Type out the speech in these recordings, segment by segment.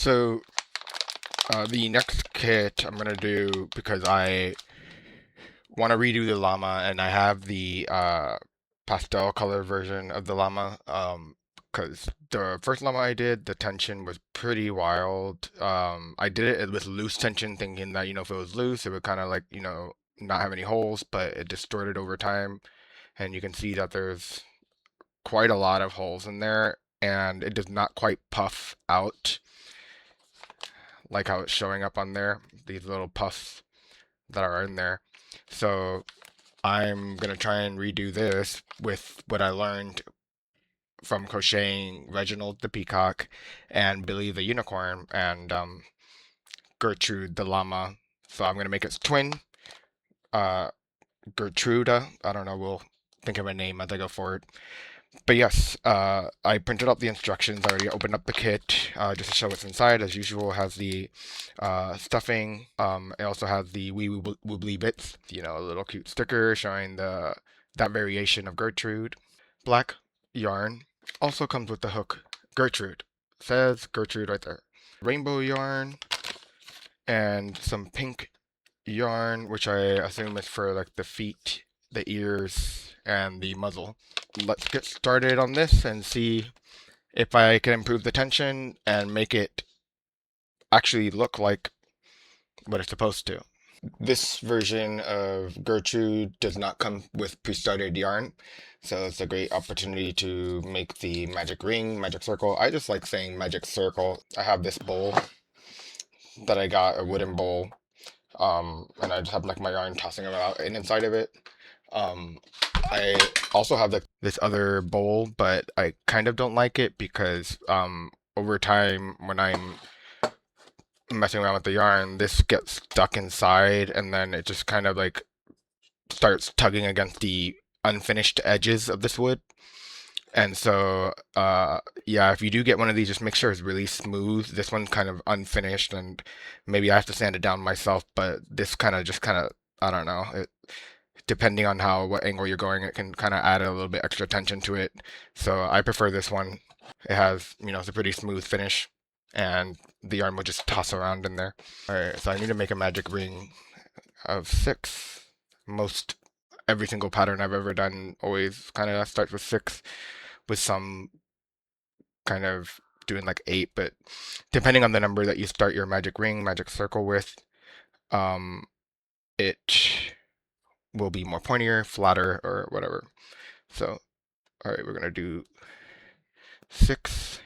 So the next kit I'm gonna do, because I want to redo the llama, and I have the pastel color version of the llama. Because the first llama I did, the tension was pretty wild. I did it with loose tension, thinking that if it was loose, it would kind of like not have any holes, but it distorted over time, and you can see that there's quite a lot of holes in there, and it does not quite puff out like how it's showing up on there, these little puffs that are in there. So I'm gonna try and redo this with what I learned from crocheting Reginald the Peacock and Billy the Unicorn and Gertrude the Llama. So I'm gonna make its twin, uh, Gertrude. I don't know. We'll think of a name as I go forward. But yes, I printed up the instructions. I already opened up the kit just to show what's inside. As usual, it has the stuffing. It also has the wee woobly bits. A little cute sticker showing that variation of Gertrude. Black yarn also comes with the hook. Gertrude says Gertrude right there. Rainbow yarn and some pink yarn, which I assume is for like the feet, the ears, and the muzzle. Let's get started on this and see if I can improve the tension and make it actually look like what it's supposed to. This version of Gertrude does not come with pre-started yarn, so it's a great opportunity to make the magic ring, magic circle. I just like saying magic circle. I have this bowl that I got, a wooden bowl, and I just have like my yarn tossing about and inside of it. I also have this other bowl, but I kind of don't like it because over time when I'm messing around with the yarn, this gets stuck inside, and then it just kind of like starts tugging against the unfinished edges of this wood. And so, yeah, if you do get one of these, just make sure it's really smooth. This one's kind of unfinished, and maybe I have to sand it down myself. But this I don't know. Depending on what angle you're going, it can kind of add a little bit extra tension to it. So I prefer this one. It has, it's a pretty smooth finish, and the yarn will just toss around in there. All right, so I need to make a magic ring of 6. Most every single pattern I've ever done always kind of starts with 6, with some kind of doing like 8, but depending on the number that you start your magic ring, magic circle with, it will be more pointier, flatter, or whatever. So, all right, we're gonna do 6.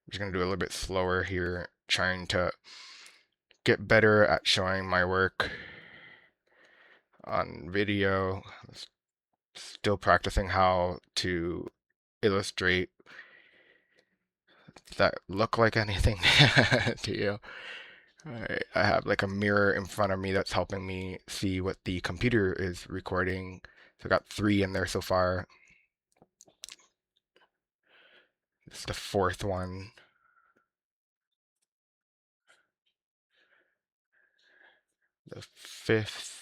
I'm just gonna do a little bit slower here, trying to get better at showing my work on video. Still practicing how to illustrate that look like anything to you. Alright, I have like a mirror in front of me that's helping me see what the computer is recording. So I got 3 in there so far. This is the 4th one. The 5th.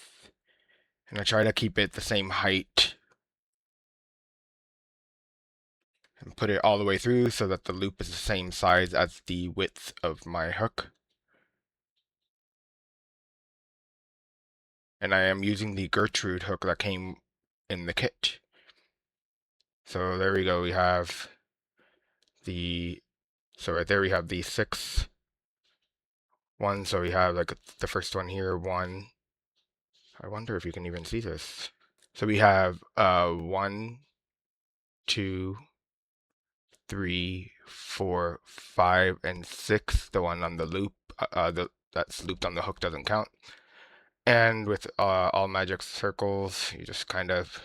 And I try to keep it the same height and put it all the way through so that the loop is the same size as the width of my hook. And I am using the Gertrude hook that came in the kit. So there we go. We have so right there we have the 6 one. So we have like the first one here, 1. I wonder if you can even see this. So we have 1, 2, 3, 4, 5, and 6. The one on the loop, that's looped on the hook doesn't count. And with all magic circles, you just kind of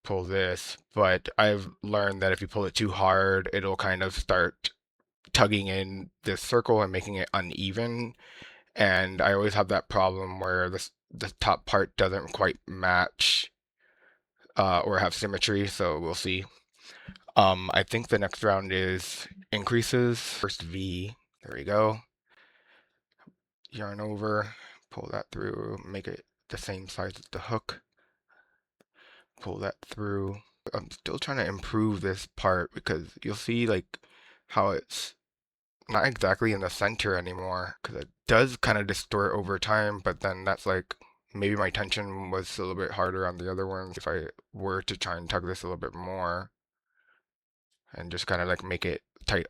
pull this. But I've learned that if you pull it too hard, it'll kind of start tugging in this circle and making it uneven. And I always have that problem where the top part doesn't quite match or have symmetry. So we'll see. I think the next round is increases. First V. There we go. Yarn over, pull that through, make it the same size as the hook. Pull that through. I'm still trying to improve this part because you'll see like how it's not exactly in the center anymore because it does kind of distort over time, but then that's like maybe my tension was a little bit harder on the other ones if I were to try and tug this a little bit more and just kind of like make it tight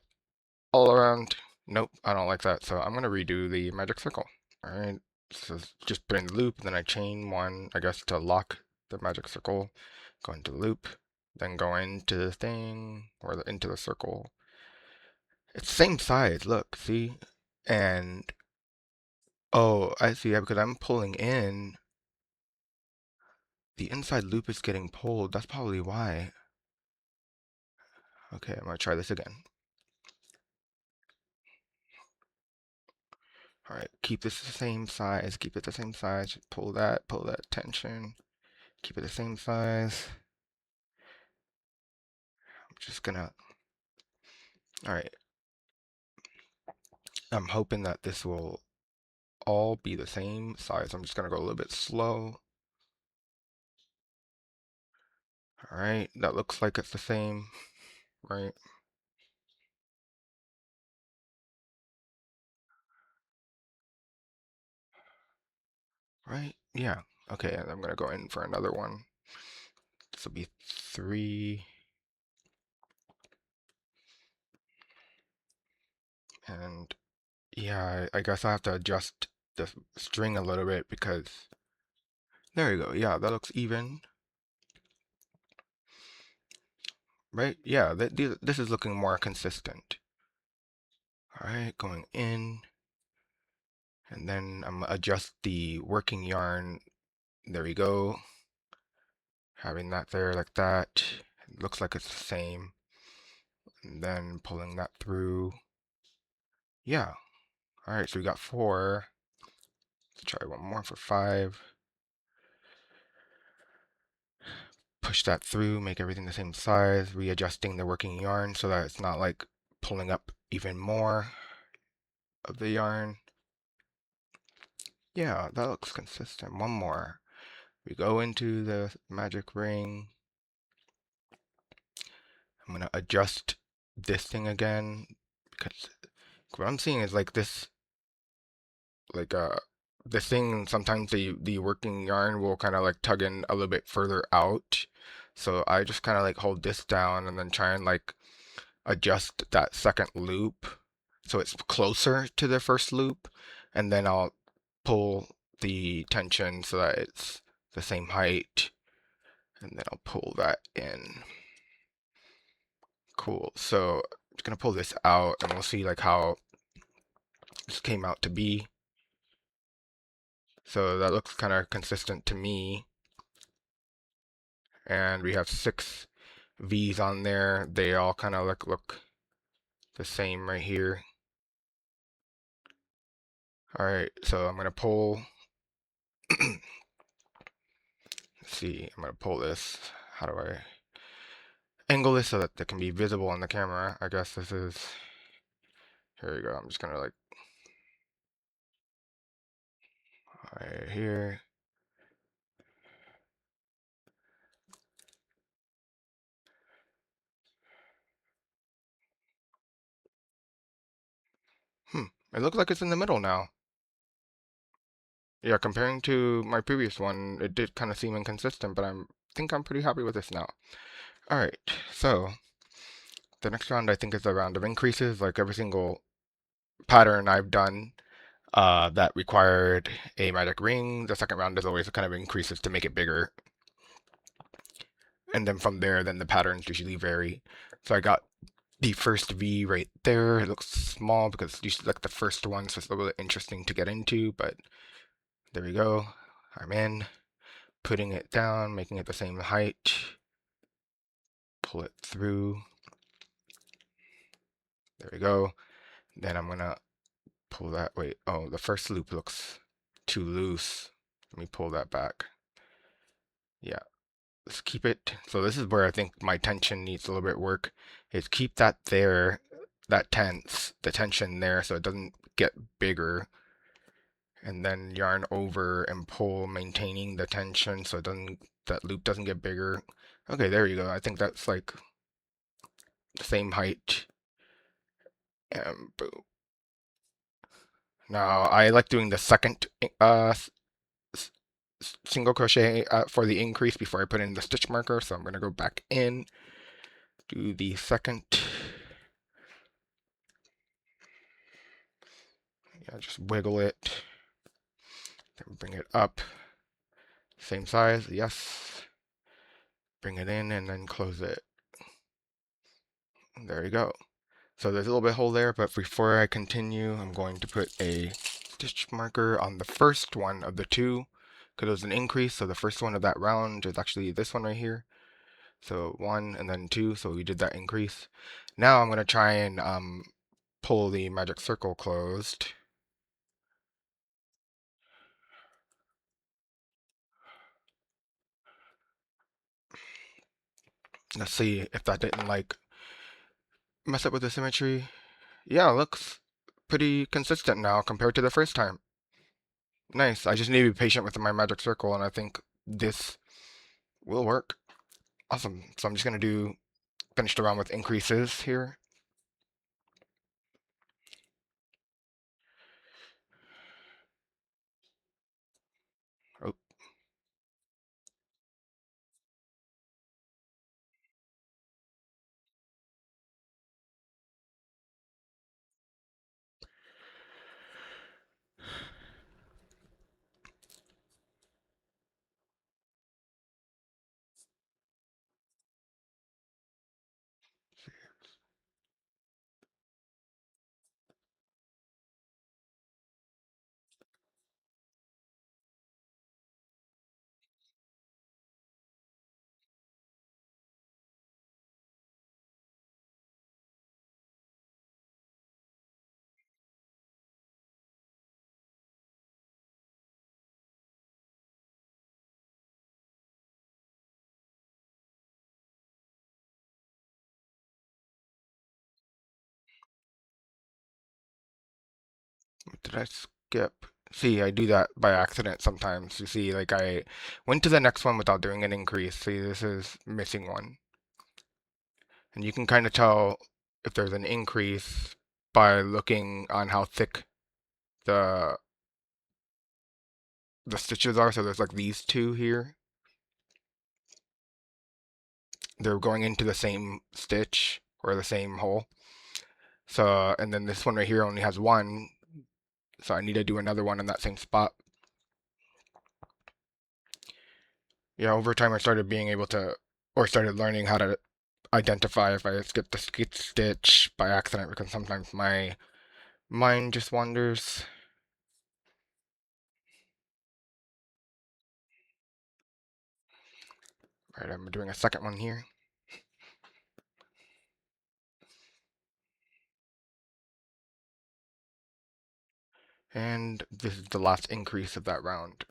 all around. Nope, I don't like that, so I'm gonna redo the magic circle. All right, so just put in the loop, then I chain one, I guess, to lock the magic circle, go into the loop, then go into the thing, or into the circle. It's the same size, look, see? And, oh, I see, yeah, because I'm pulling in, the inside loop is getting pulled, that's probably why. Okay, I'm gonna try this again. All right, keep this the same size, keep it the same size, pull that tension, keep it the same size. I'm just gonna, all right, I'm hoping that this will all be the same size. I'm just gonna go a little bit slow. All right, that looks like it's the same, right? Right, yeah. Okay, and I'm gonna go in for another one. This will be 3. And yeah, I guess I have to adjust the string a little bit because there you go. Yeah, that looks even, right? Yeah, this is looking more consistent. All right, going in, and then I'm gonna adjust the working yarn. There we go. Having that there like that. It looks like it's the same. And then pulling that through. Yeah. All right, so we got 4. Let's try one more for 5. Push that through, make everything the same size, readjusting the working yarn so that it's not like pulling up even more of the yarn. Yeah, that looks consistent. One more. We go into the magic ring. I'm gonna adjust this thing again because what I'm seeing is like this, like this thing. Sometimes the working yarn will kind of like tug in a little bit further out. So I just kind of like hold this down and then try and like adjust that second loop so it's closer to the first loop, and then I'll pull the tension so that it's the same height, and then I'll pull that in. Cool. So I'm just gonna pull this out and we'll see like how this came out to be. So that looks kind of consistent to me. And we have 6 V's on there. They all kind of look the same right here. All right, so I'm gonna pull. Let's see, I'm gonna pull this. How do I angle this so that it can be visible on the camera? I guess this is, here we go. I'm just gonna like, right here. It looks like it's in the middle now. Yeah, comparing to my previous one, it did kind of seem inconsistent, but think I'm pretty happy with this now. All right, so the next round I think is a round of increases. Like every single pattern I've done that required a magic ring, the second round is always kind of increases to make it bigger. And then from there, then the patterns usually vary. So I got the first V right there. It looks small because it's usually like the first one, so it's a little bit interesting to get into, but there we go. I'm in, putting it down, making it the same height, pull it through. There we go. Then I'm gonna pull that, wait, oh, the first loop looks too loose. Let me pull that back. Yeah, let's keep it. So this is where I think my tension needs a little bit work, is keep that there, the tension there so it doesn't get bigger. And then yarn over and pull, maintaining the tension so it doesn't, that loop doesn't get bigger. Okay, there you go. I think that's like the same height. And boom. Now I like doing the second single crochet for the increase before I put in the stitch marker. So I'm going to go back in, do the second. Yeah, just wiggle it, then bring it up. Same size, yes. Bring it in and then close it. There you go. So there's a little bit of hole there, but before I continue, I'm going to put a stitch marker on the first one of the two, because it was an increase. So the first one of that round is actually this one right here. So 1 and then 2, so we did that increase. Now I'm going to try and pull the magic circle closed. Let's see if that didn't like mess up with the symmetry. Yeah, it looks pretty consistent now compared to the first time. Nice. I just need to be patient with my magic circle, and I think this will work. Awesome. So I'm just going to do finished around with increases here. Oh. What did I skip? See, I do that by accident sometimes. You see, like I went to the next one without doing an increase. See, this is missing one. And you can kind of tell if there's an increase by looking on how thick the the stitches are. So there's like these two here. They're going into the same stitch or the same hole. So, and then this one right here only has one. So I need to do another one in that same spot. Yeah, over time I started being able to, or started learning how to identify if I skip the stitch by accident, because sometimes my mind just wanders. All right, I'm doing a second one here. And this is the last increase of that round.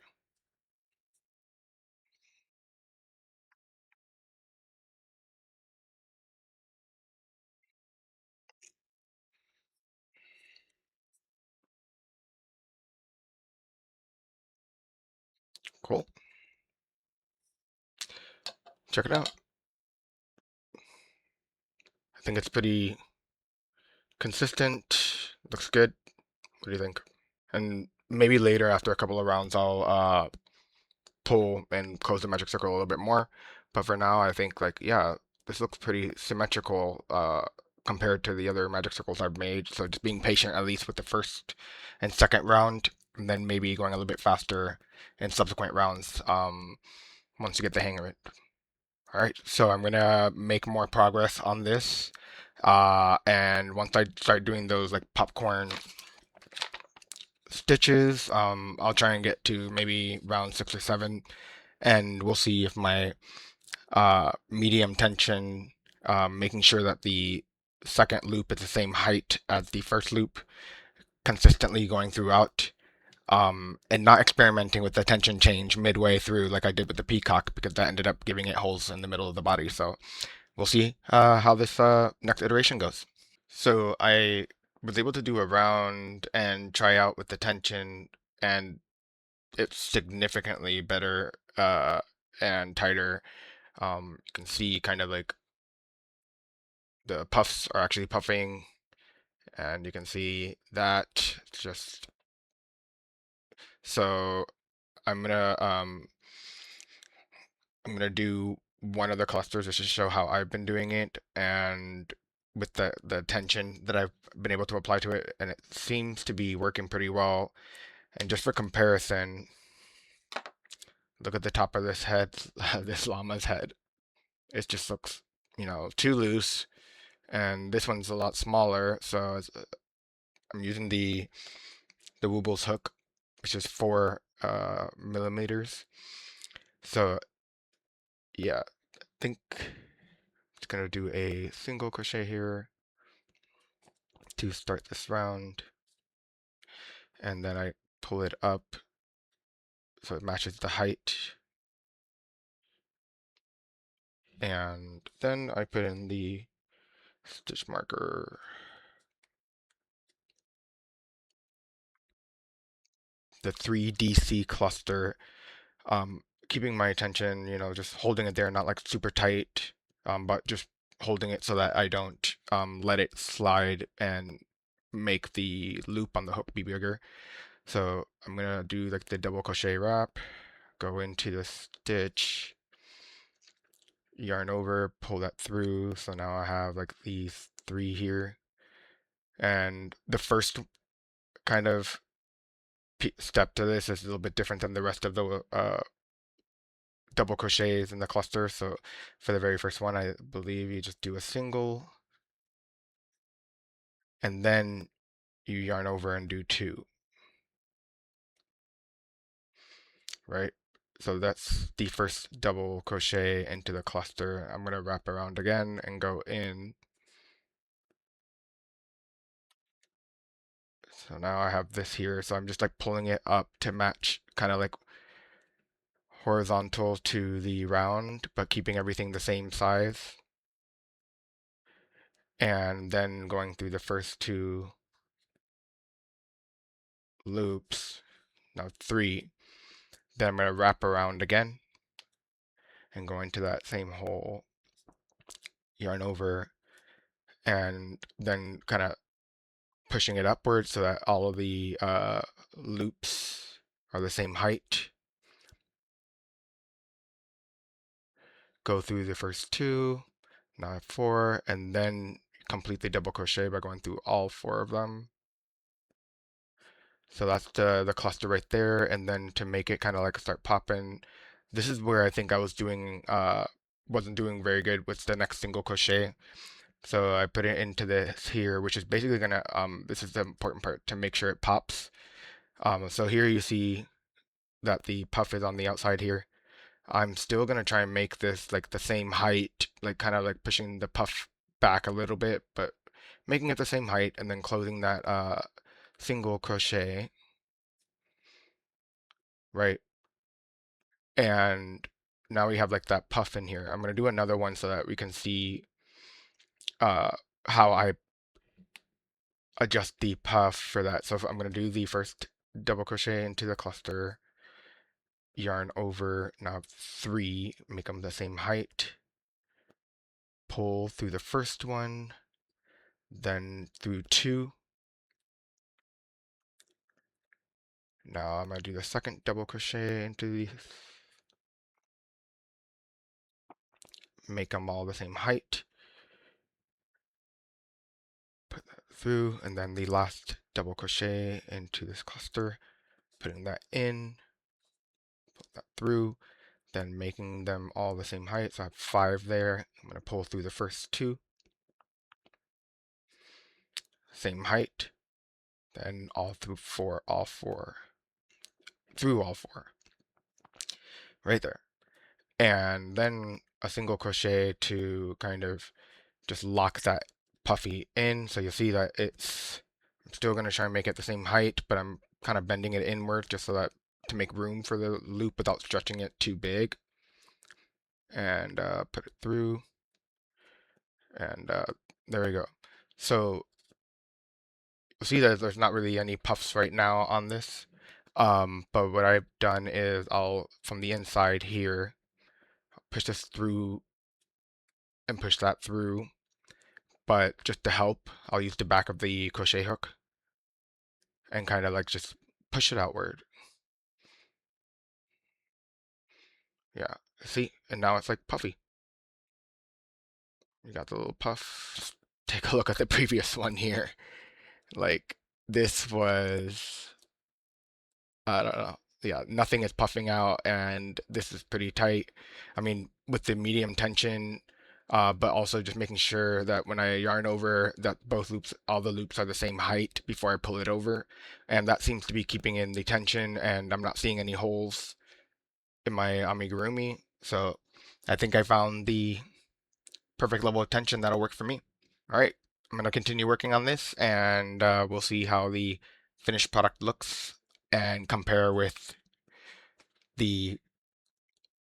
Cool. Check it out. I think it's pretty consistent. Looks good. What do you think? And maybe later, after a couple of rounds, I'll pull and close the magic circle a little bit more. But for now, I think like, yeah, this looks pretty symmetrical compared to the other magic circles I've made. So just being patient at least with the first and second round, and then maybe going a little bit faster in subsequent rounds once you get the hang of it. All right, so I'm gonna make more progress on this. And once I start doing those like popcorn stitches, I'll try and get to maybe round 6 or 7, and we'll see if my medium tension, making sure that the second loop is the same height as the first loop, consistently going throughout, and not experimenting with the tension change midway through like I did with the peacock, because that ended up giving it holes in the middle of the body. So we'll see how this next iteration goes. So I was able to do a round and try out with the tension, and it's significantly better and tighter. You can see kind of like the puffs are actually puffing, and you can see that just so I'm gonna do one of the clusters just to show how I've been doing it and with the tension that I've been able to apply to it, and it seems to be working pretty well. And just for comparison, look at the top of this head, this llama's head. It just looks, too loose, and this one's a lot smaller. So I'm using the Woobles hook, which is 4 millimeters. So yeah, I think it's gonna do a single crochet here to start this round, and then I pull it up so it matches the height, and then I put in the stitch marker, the 3DC cluster, keeping my attention, just holding it there, not like super tight, but just holding it so that I don't let it slide and make the loop on the hook be bigger. So I'm gonna do like the double crochet wrap, go into the stitch, yarn over, pull that through. So now I have like these 3 here. And the first kind of step to this is a little bit different than the rest of the double crochets in the cluster. So for the very first one, I believe you just do a single, and then you yarn over and do 2, right? So that's the first double crochet into the cluster. I'm going to wrap around again and go in. So now I have this here. So I'm just like pulling it up to match kind of like horizontal to the round, but keeping everything the same size. And then going through the first 2 loops, now 3. Then I'm going to wrap around again and go into that same hole, yarn over, and then kind of pushing it upwards so that all of the loops are the same height. Go through the first 2, now I have 4, and then complete the double crochet by going through all 4 of them. So that's the cluster right there, and then to make it kind of like start popping, this is where I think I wasn't doing very good with the next single crochet. So I put it into this here, which is basically gonna this is the important part to make sure it pops. So here you see that the puff is on the outside here. I'm still gonna try and make this like the same height, like kind of like pushing the puff back a little bit, but making it the same height, and then closing that single crochet, right? And now we have like that puff in here. I'm gonna do another one so that we can see uh, how I adjust the puff for that. So I'm gonna do the first double crochet into the cluster, yarn over, now 3, make them the same height, pull through the first one, then through 2. Now I'm gonna do the second double crochet into the, make them all the same height, put that through, and then the last double crochet into this cluster, putting that in, put that through, then making them all the same height. So I have 5 there. I'm going to pull through the first 2, same height, then all through 4, all 4, through all 4, right there. And then a single crochet to kind of just lock that puffy in. So you'll see that I'm still going to try and make it the same height, but I'm kind of bending it inward just so that to make room for the loop without stretching it too big. And put it through, and there we go. So you'll see that there's not really any puffs right now on this. But what I've done is from the inside here, push this through and push that through. But just to help, I'll use the back of the crochet hook and kind of like just push it outward. Yeah, see? And now it's like puffy. You got the little puff. Just take a look at the previous one here. Like, this was, I don't know. Yeah, nothing is puffing out, and this is pretty tight. I mean, with the medium tension, but also just making sure that when I yarn over, that both loops, all the loops are the same height before I pull it over. And that seems to be keeping in the tension, and I'm not seeing any holes in my amigurumi. So I think I found the perfect level of tension that'll work for me. All right, I'm going to continue working on this, and we'll see how the finished product looks and compare with the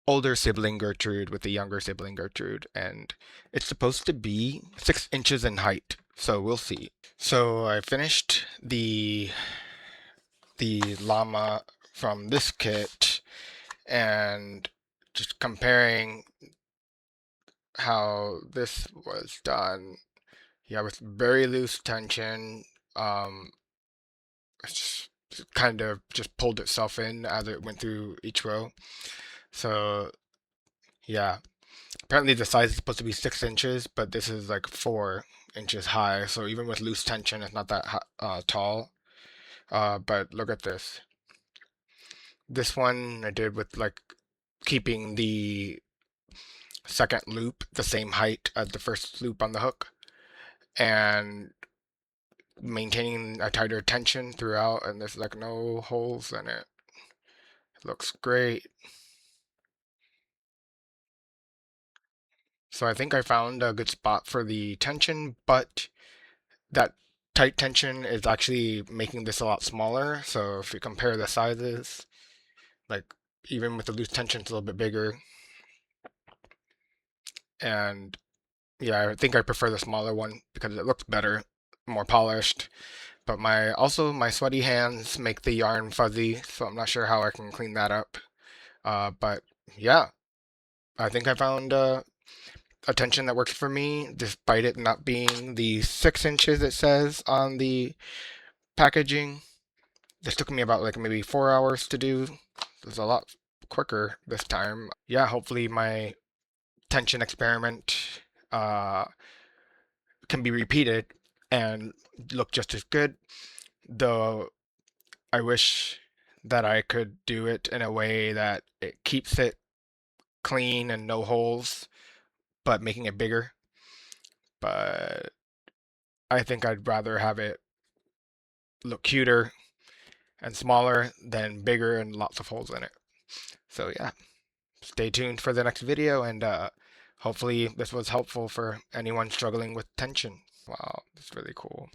older sibling Gertrude with the younger sibling Gertrude. And it's supposed to be 6 inches in height, so we'll see. So I finished the llama from this kit, and just comparing how this was done. Yeah, with very loose tension. It's just kind of just pulled itself in as it went through each row. So yeah, apparently the size is supposed to be 6 inches, but this is like 4 inches high. So even with loose tension, it's not that tall. But look at this. This one I did with like keeping the second loop the same height as the first loop on the hook, and maintaining a tighter tension throughout, and there's like no holes in it. It looks great. So I think I found a good spot for the tension, but that tight tension is actually making this a lot smaller. So if you compare the sizes, like even with the loose tension, it's a little bit bigger. And yeah, I think I prefer the smaller one because it looks better, more polished. But my sweaty hands make the yarn fuzzy, so I'm not sure how I can clean that up. But yeah, I think I found a tension that works for me, despite it not being the 6 inches it says on the packaging. This took me about like maybe 4 hours to do. It was a lot quicker this time. Yeah, hopefully my tension experiment can be repeated and look just as good. Though I wish that I could do it in a way that it keeps it clean and no holes, but making it bigger. But I think I'd rather have it look cuter and smaller than bigger and lots of holes in it. So yeah, stay tuned for the next video, and hopefully this was helpful for anyone struggling with tension. Wow, that's really cool.